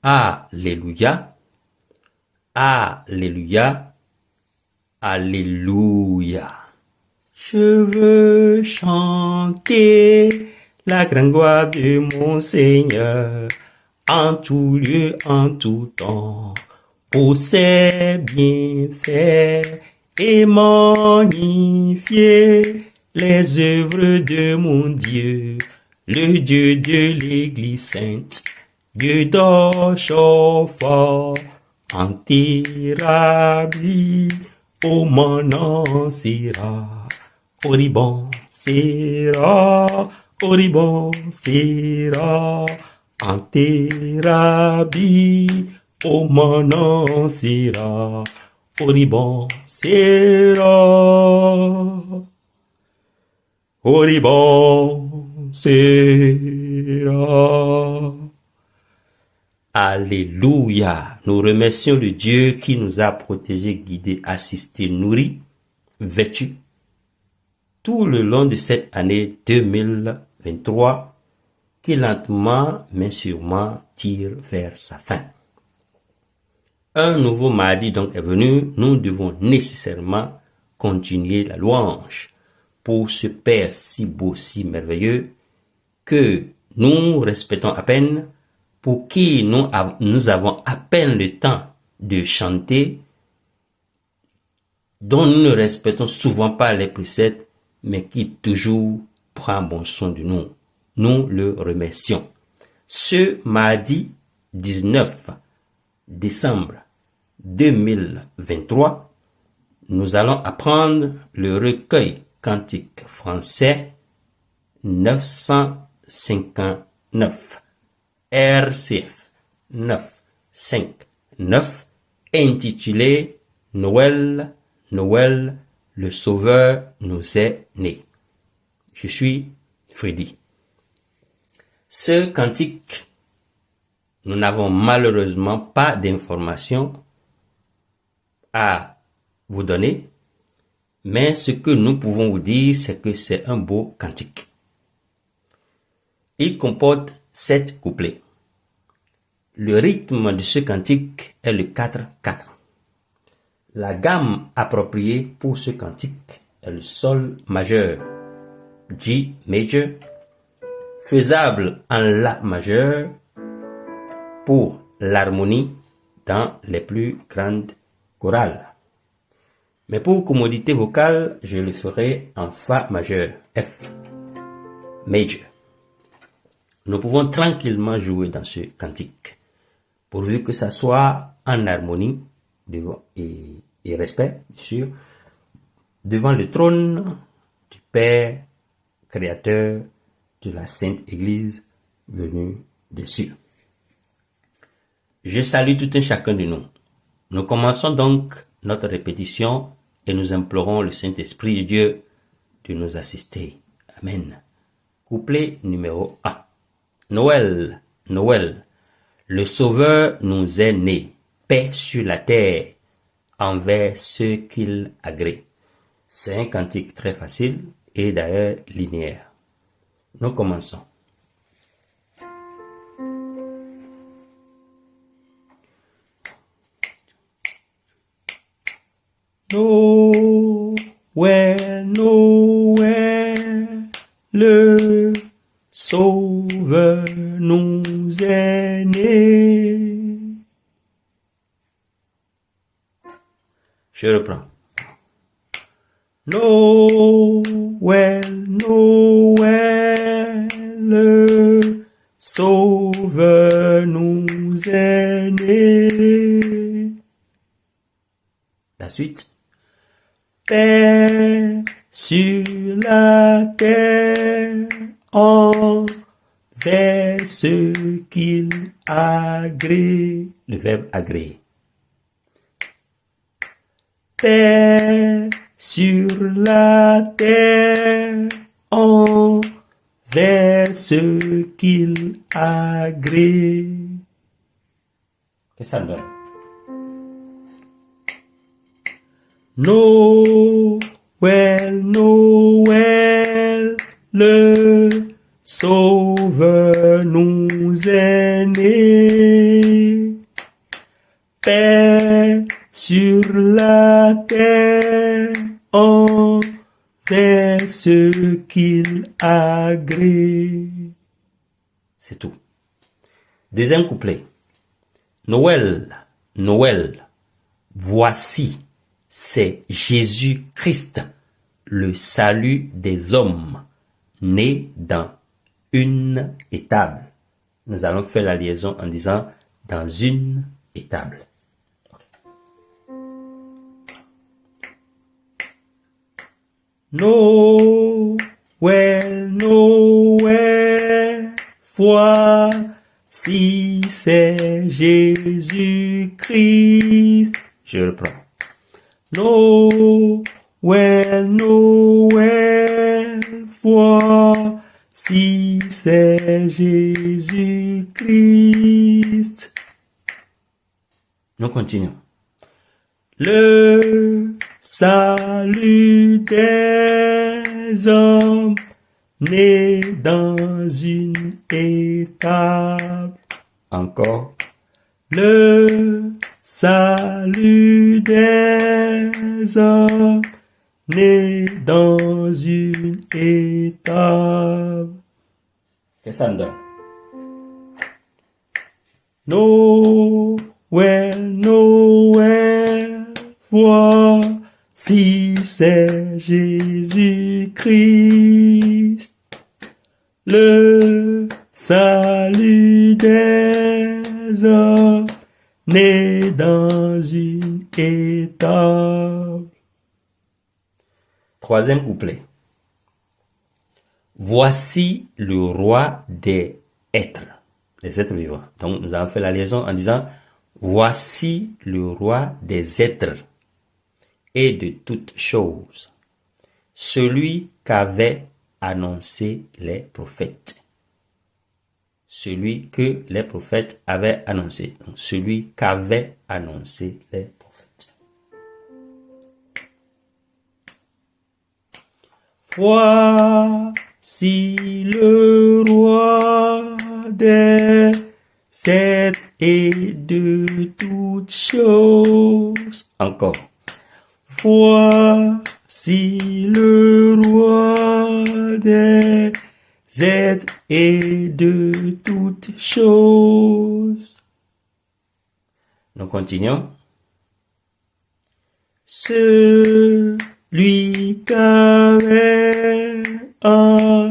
Alléluia, Alléluia, Alléluia. Je veux chanter la grande gloire de mon Seigneur en tout lieu, en tout temps, pour ses bienfaits et magnifier les œuvres de mon Dieu, le Dieu de l'Église sainte, Dieu d'Oshopha, Antirabi, Omanan Sera, Oribon Sera, Oribon Sera, Antirabi, Omanan Sera, Oribon Sera, Oribon Sera. Alléluia. Nous remercions le Dieu qui nous a protégés, guidés, assistés, nourris, vêtus tout le long de cette année 2023 qui lentement mais sûrement tire vers sa fin. Un nouveau mardi donc est venu. Nous devons nécessairement continuer la louange pour ce Père si beau, si merveilleux que nous respectons à peine, pour qui nous avons à peine le temps de chanter, dont nous ne respectons souvent pas les préceptes, mais qui toujours prend bon soin de nous. Nous le remercions. Ce mardi 19 décembre 2023, nous allons apprendre le recueil cantique français 959. RCF 959 intitulé Noël, Noël, le Sauveur nous est né. Je suis Freddy. Ce cantique, nous n'avons malheureusement pas d'informations à vous donner, mais ce que nous pouvons vous dire, c'est que c'est un beau cantique. Il comporte 7 couplets. Le rythme de ce cantique est le 4-4. La gamme appropriée pour ce cantique est le sol majeur, G major, faisable en La majeur pour l'harmonie dans les plus grandes chorales. Mais pour commodité vocale, je le ferai en Fa majeur, F major. Nous pouvons tranquillement jouer dans ce cantique, pourvu que ça soit en harmonie et respect, bien sûr, devant le trône du Père créateur de la Sainte Église venue des cieux. Je salue tout un chacun de nous. Nous commençons donc notre répétition et nous implorons le Saint-Esprit de Dieu de nous assister. Amen. Couplet numéro 1. Noël, Noël, le Sauveur nous est né, paix sur la terre, envers ceux qu'il agrée. C'est un cantique très facile et d'ailleurs linéaire. Nous commençons. Noël, Noël, le Sauveur nous est né. Je reprends. Noël, Noël, le Sauveur nous est né. La suite. Paix sur la terre envers ceux qu'il agrée. Le verbe agréer. Paix sur la terre envers ceux qu'il agrée. Qu'est-ce que ça me donne? Noël, Noël, le Sauveur nous est né. paix sur la terre, on fait ce qu'il agrée. C'est tout. Deuxième couplet. Noël, Noël, voici, c'est Jésus-Christ, le salut des hommes, né dans une étable. Nous allons faire la liaison en disant dans une étable. Noël, Noël, voici c'est Jésus-Christ. Je reprends. Noël, Noël, voici c'est Jésus-Christ. Nous continuons. Le salut des hommes né dans une étable. Encore. Le salut des hommes né dans une étable. Qu'est-ce que ça me donne? Noël, Noël, voici c'est Jésus-Christ, le salut des hommes, né dans une étable. Troisième couplet. Voici le roi des êtres, les êtres vivants. Donc nous avons fait la liaison en disant voici le roi des êtres et de toutes choses, celui qu'avaient annoncé les prophètes. Celui que les prophètes avaient annoncé. Donc, celui qu'avaient annoncé les prophètes. Voici le roi des êtres et de toutes choses. Encore. Voici le roi des êtres et de toutes choses. Nous continuons. Celui qu'avait annoncé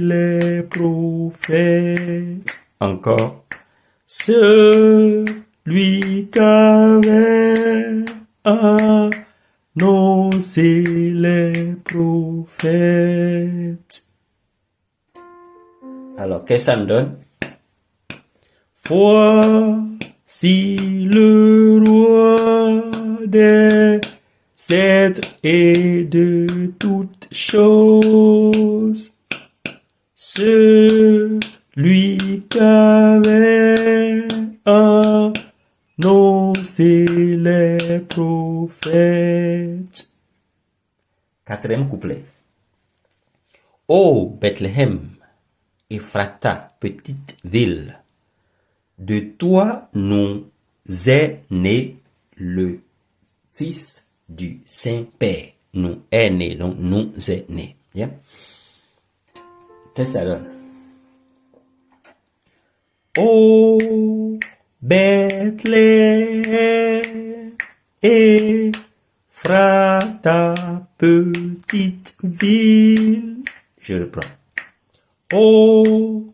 les prophètes. Encore. Celui qu'avait annoncé les prophètes. Alors, qu'est-ce que ça me donne? Voici le roi des êtres et de toutes choses, celui qu'avait annoncé les prophètes. Quatrième couplet. Ô Bethléem, Ephrata, petite ville, de toi nous est né le Fils du Saint-Père. Nous est né, donc nous est né. Bien. Qu'est-ce que ça donne? Ô Bethléem, Ephrata, petite ville. Je reprends. Ô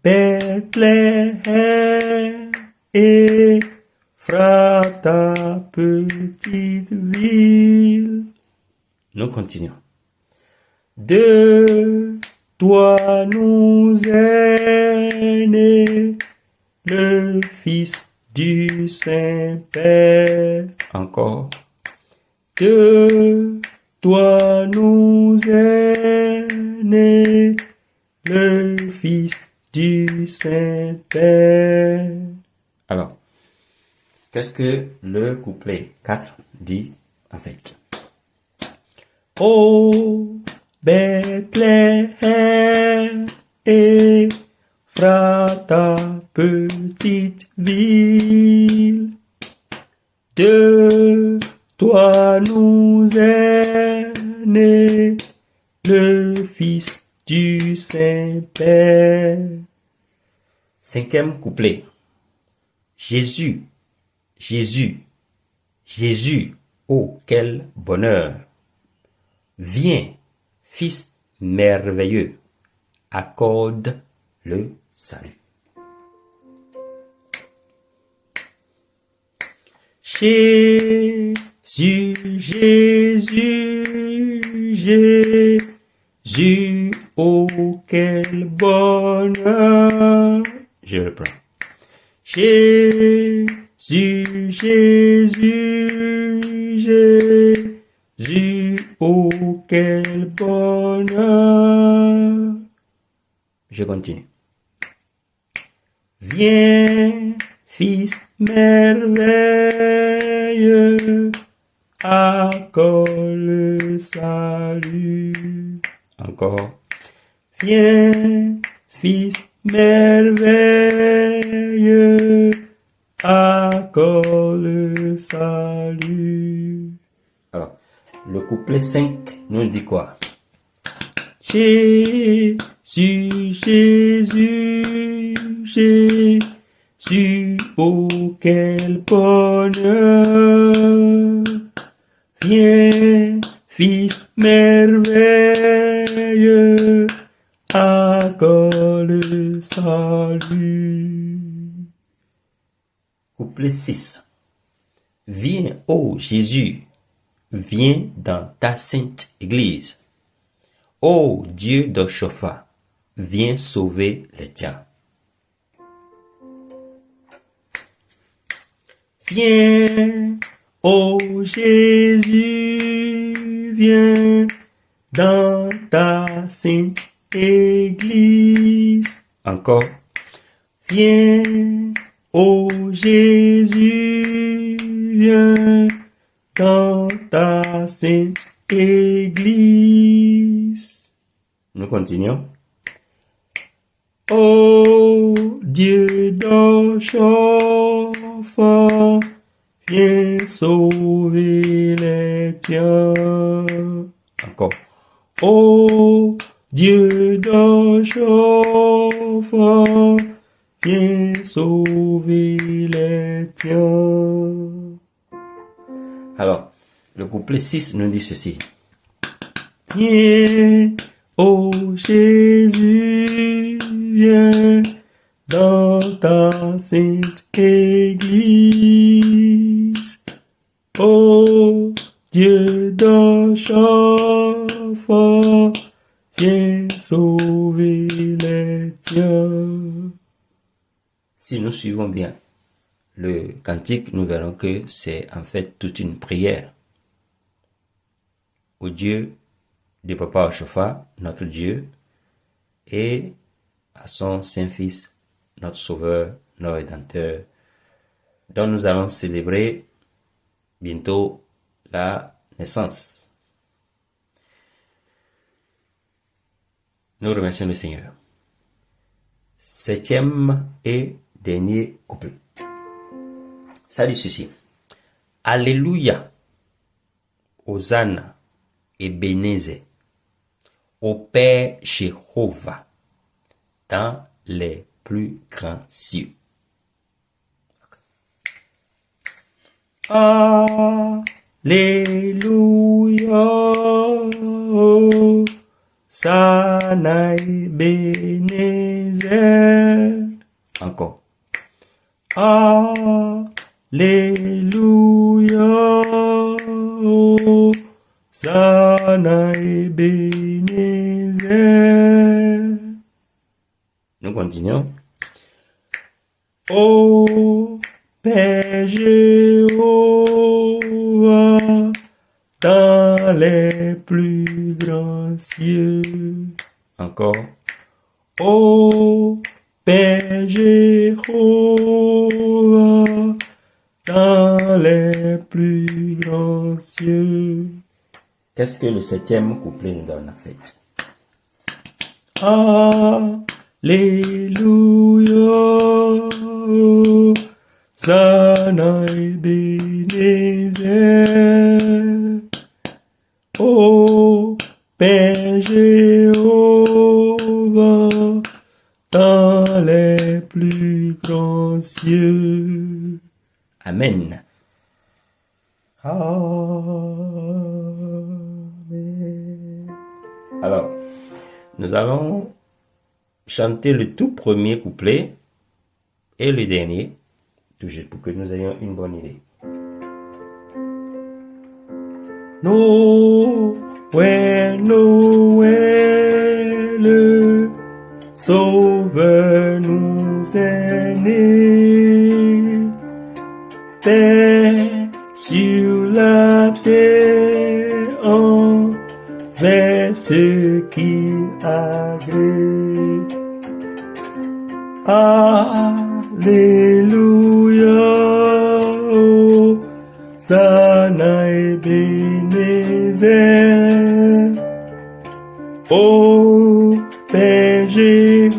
Bethléem, Ephrata, petite ville. Nous continuons. De toi nous est né le Fils du Saint-Père. Encore. De toi nous est né le Fils du Saint-Père. Alors, qu'est-ce que le couplet 4 dit en fait? Ô Bethléem, Ephrata, petite ville, De toi nous est né le Fils du Saint-Père. Cinquième couplet. Jésus, Jésus, Jésus, oh quel bonheur. Viens, Fils merveilleux, accorde le salut. Jésus, Jésus, Jésus, oh quel bonheur. Je reprends. Jésus, Jésus, Jésus, oh quel bonheur. Je continue. Viens, Fils merveilleux, accorde le salut. Encore. Viens, Fils merveilleux, accorde le salut. Alors, le couplet 5 nous dit quoi? Jésus, Jésus, Jésus, oh quel bonheur. Viens, Fils merveilleux, accorde le salut. Couplet 6. Viens, ô Jésus, viens dans ta sainte église. Ô Dieu de Chopha, viens sauver les tiens. Viens, ô Jésus, viens dans ta sainte église. Encore. Viens, ô Jésus, viens dans ta sainte église. Nous continuons. Ô Dieu d'Enchant, viens sauver les tiens. Encore. Ô Dieu d'Enchant, viens sauver les tiens. Alors, le couplet 6 nous dit ceci. Viens, ô Jésus, viens dans ta sainte église. Ô Dieu d'Enchant, viens sauver les tiens. Si nous suivons bien le cantique, nous verrons que c'est en fait toute une prière au Dieu de Papa Oshofa, notre Dieu, et à son Saint-Fils, notre Sauveur, notre Rédempteur, dont nous allons célébrer bientôt la naissance. Nous remercions le Seigneur. Septième et dernier couplet. Ça dit ceci. Alléluia, Hosanna, Ebenezer, au Père Jéhovah, dans les plus grands cieux. Alléluia, Hosanna, Ebenezer. Encore. Alléluia, Hosanna, Ebenezer. Nous continuons. Ô Père Jéhovah, dans les plus grands cieux. Encore. Ô Père Jéhovah, dans les plus grands cieux. Qu'est-ce que le septième couplet nous donne en fait? Alléluia, Hosanna, Ebenezer. dans les plus grands cieux. Amen. Amen. Alors, nous allons chanter le tout premier couplet et le dernier, tout juste pour que nous ayons une bonne idée. Noël, Noël, Sauveur nous est né. Paix sur la terre envers ceux qui agréent. Alléluia, Hosanna et Ebenezer. Ô Père Jéhovah,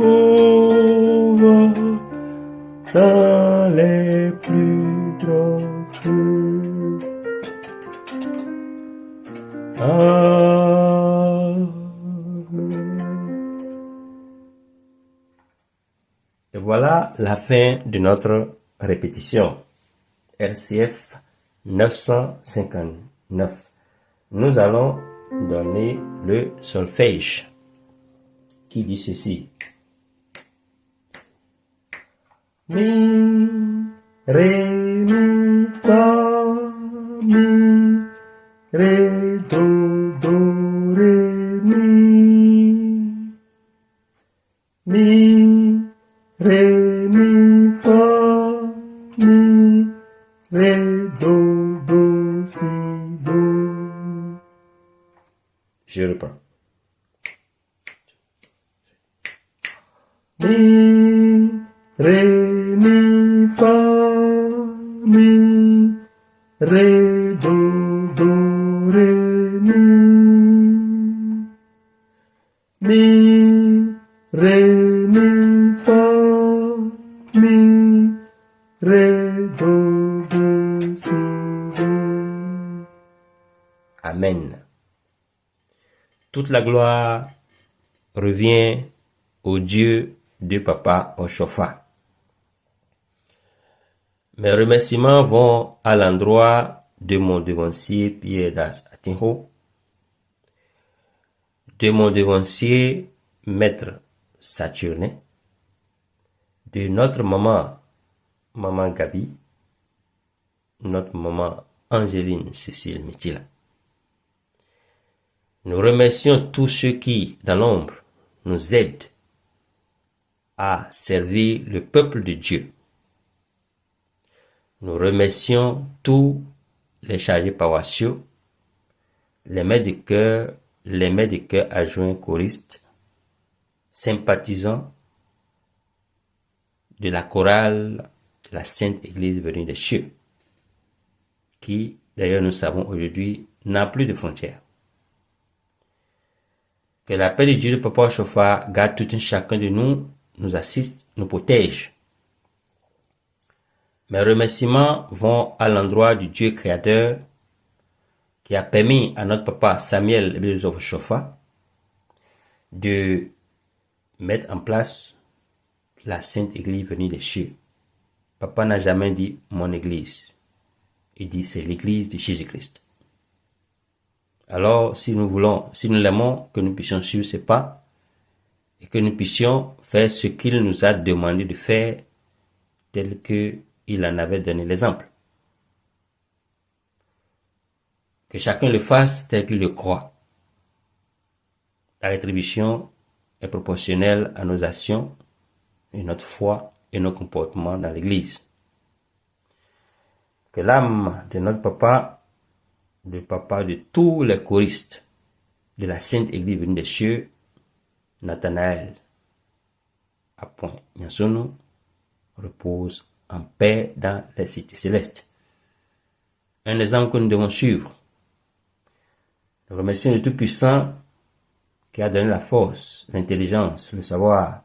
dans les plus grands cieux. Et voilà la fin de notre répétition. RCF 959. Nous allons donner le solfège qui dit ceci. Mi, ré, mi, fa, mi, ré, do, do, ré, mi. Mi, ré, mi, fa, mi, ré, do, do, si, do. Je reprends. Mi, ré, mi, fa, mi, ré, do, do, ré, mi. Mi, ré, mi, fa, mi, ré, do, do, si, do. Amen. Toute la gloire revient au Dieu de Papa Oshofa. Mes remerciements vont à l'endroit de mon devancier Pierre Das Atinho, de mon devancier Maître Saturnin, de notre maman, Maman Gabi, notre maman Angéline Cécile Mitila. Nous remercions tous ceux qui, dans l'ombre, nous aident à servir le peuple de Dieu. Nous remercions tous les chargés paroissiaux, les maîtres de chœur adjoints choristes, sympathisants de la chorale de la Sainte Église venue des cieux, qui, d'ailleurs, nous savons aujourd'hui, n'a plus de frontières. Que la paix de Dieu de Papa Oshofa garde tout un chacun de nous, nous assiste, nous protège. Mes remerciements vont à l'endroit du Dieu créateur qui a permis à notre papa Samuel Ebenezer Oshofa de mettre en place la Sainte Église venue des cieux. Papa n'a jamais dit mon Église. Il dit c'est l'Église de Jésus-Christ. Alors, si nous l'aimons, que nous puissions suivre ses pas et que nous puissions faire ce qu'il nous a demandé de faire tel qu'il en avait donné l'exemple. Que chacun le fasse tel qu'il le croit. La rétribution est proportionnelle à nos actions et notre foi et nos comportements dans l'Église. Que l'âme de notre papa, le papa de tous les choristes de la Sainte Église venue des cieux, Nathanaël Appoint Nyansonu, repose en paix dans les cités célestes. Un exemple que nous devons suivre. Nous remercions le Tout-Puissant qui a donné la force, l'intelligence, le savoir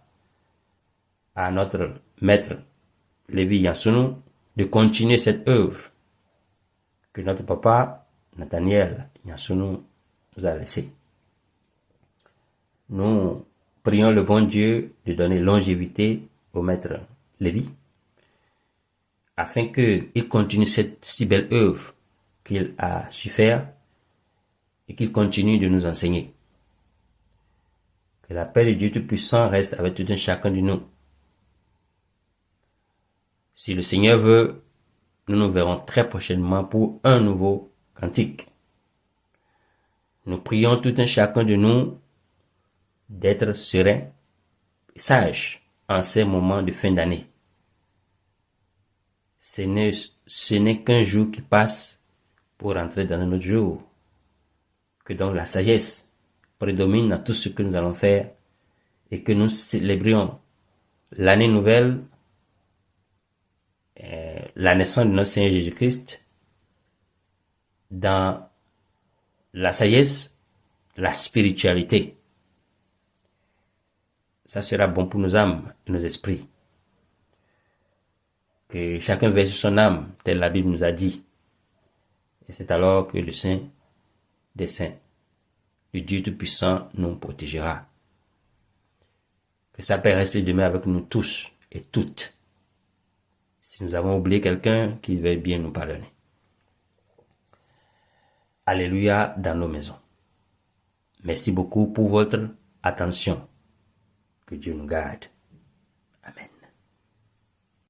à notre maître Lévi Nyansonu de continuer cette œuvre que notre papa Nathaniel Nyansonu nous a laissée. Nous prions le bon Dieu de donner longévité au maître Lévi, afin qu'il continue cette si belle œuvre qu'il a su faire et qu'il continue de nous enseigner. Que la paix de Dieu Tout-Puissant reste avec tout un chacun de nous. Si le Seigneur veut, nous nous verrons très prochainement pour un nouveau cantique. Nous prions tout un chacun de nous d'être serein et sage en ces moments de fin d'année. Ce n'est qu'un jour qui passe pour entrer dans un autre jour. Que donc la sagesse prédomine dans tout ce que nous allons faire et que nous célébrions l'année nouvelle, la naissance de notre Seigneur Jésus-Christ, dans la sagesse, la spiritualité. Ça sera bon pour nos âmes et nos esprits. Que chacun veille sur son âme, tel la Bible nous a dit. Et c'est alors que le Saint des Saints, le Dieu Tout-Puissant, nous protégera. Que sa paix reste demain avec nous tous et toutes. Si nous avons oublié quelqu'un, qu'il veuille bien nous pardonner. Alléluia dans nos maisons. Merci beaucoup pour votre attention. Que Dieu nous garde.